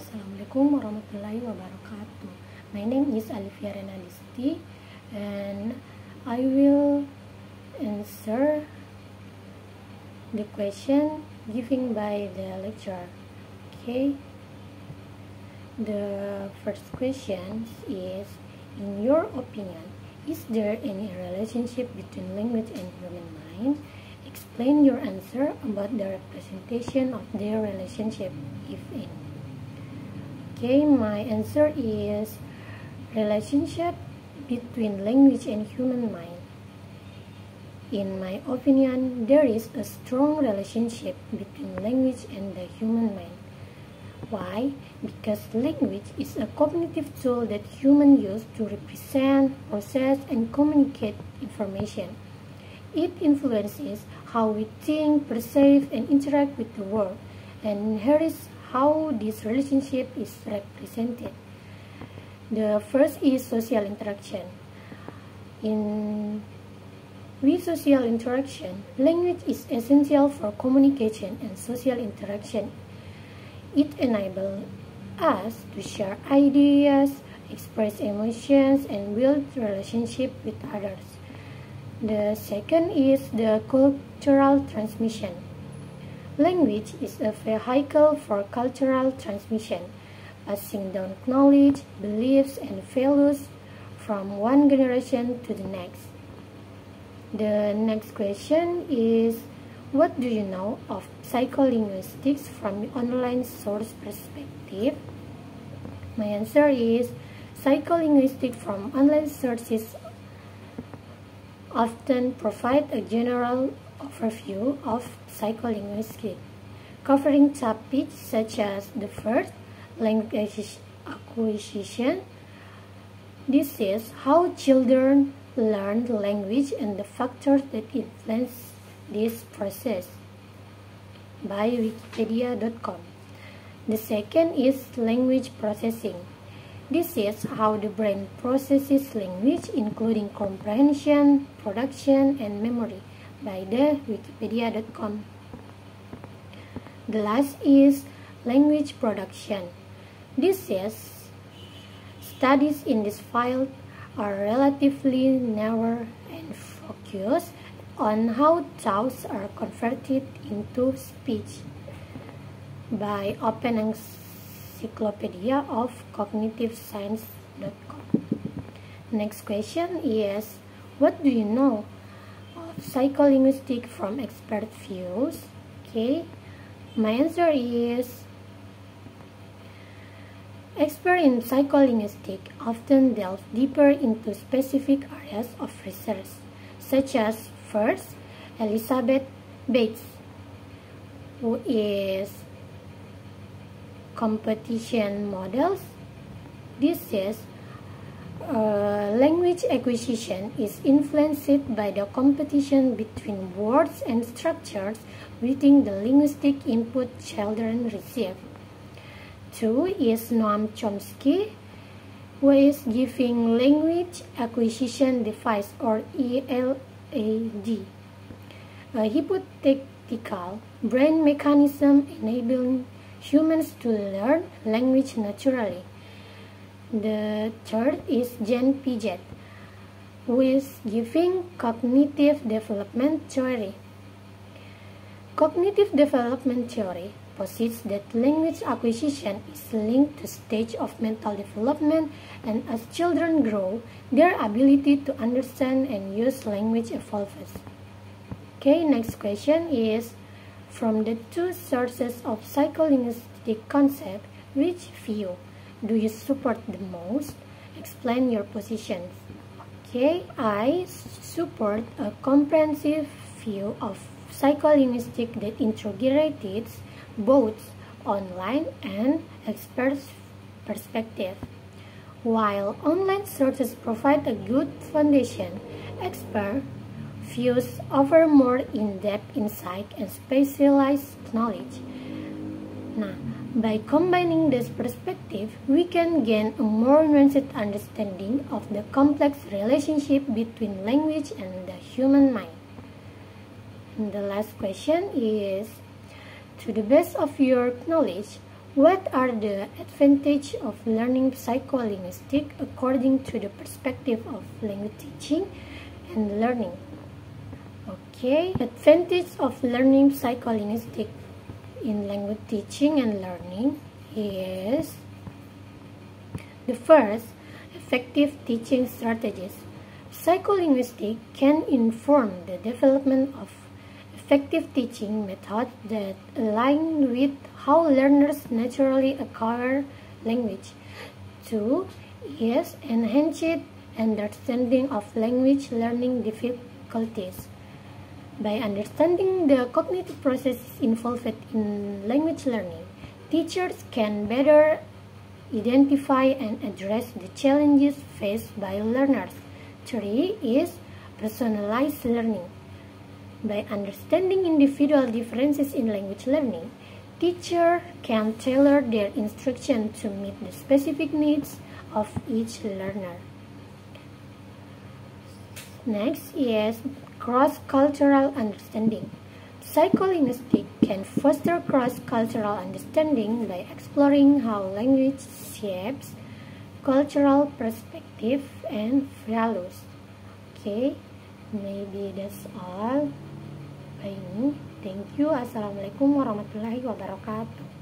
Assalamualaikum warahmatullahi wabarakatuh. My name is Alivia Renadisti and I will answer the question given by the lecturer. Okay. The first question is, in your opinion, is there any relationship between language and human mind? Explain your answer about the representation of their relationship, if any. Okay, my answer is relationship between language and human mind. In my opinion, there is a strong relationship between language and the human mind. Why? Because language is a cognitive tool that humans use to represent, process, and communicate information. It influences how we think, perceive, and interact with the world, and here is how this relationship is represented. The first is social interaction. With social interaction, language is essential for communication and social interaction. It enables us to share ideas, express emotions, and build relationships with others. The second is the cultural transmission. Language is a vehicle for cultural transmission, passing down knowledge, beliefs, and values from one generation to the next. The next question is, what do you know of psycholinguistics from the online source perspective? My answer is, psycholinguistics from online sources often provide a general overview of psycholinguistics, covering topics such as the first, language acquisition. This is how children learn language and the factors that influence this process, by wikipedia.com. The second is language processing. This is how the brain processes language, including comprehension, production, and memory, by the wikipedia.com. The last is language production. This is, studies in this field are relatively narrow and focused on how thoughts are converted into speech, by Open Encyclopedia of Cognitive Science.com. Next question is, what do you know of psycholinguistics from expert views? Okay, my answer is, experts in psycholinguistics often delve deeper into specific areas of research, such as, first, Elizabeth Bates, who is competition models. This is, language acquisition is influenced by the competition between words and structures within the linguistic input children receive. 2 is Noam Chomsky, who is giving language acquisition device, or ELAD, a hypothetical brain mechanism enabling humans to learn language naturally. The third is Jan Piaget, who is giving cognitive development theory. Cognitive development theory posits that language acquisition is linked to stage of mental development, and as children grow, their ability to understand and use language evolves. Okay, next question is, from the two sources of psycholinguistic concept, which view do you support the most? Explain your positions. Okay, I support a comprehensive view of psycholinguistics that integrates both online and expert perspective. While online sources provide a good foundation, expert views offer more in-depth insight and specialized knowledge. Now, by combining this perspective, we can gain a more nuanced understanding of the complex relationship between language and the human mind. And the last question is, to the best of your knowledge, What are the advantages of learning psycholinguistics according to the perspective of language teaching and learning? Okay, advantage of learning psycholinguistics in language teaching and learning is the first, effective teaching strategies. Psycholinguistics can inform the development of effective teaching methods that align with how learners naturally acquire language. 2 is enhanced understanding of language learning difficulties. By understanding the cognitive processes involved in language learning, teachers can better identify and address the challenges faced by learners. 3 is personalized learning. By understanding individual differences in language learning, teachers can tailor their instruction to meet the specific needs of each learner. Next is cross-cultural understanding. Psycholinguistics can foster cross-cultural understanding by exploring how language shapes cultural perspective and values. Okay, maybe that's all by me. Thank you. Assalamualaikum warahmatullahi wabarakatuh.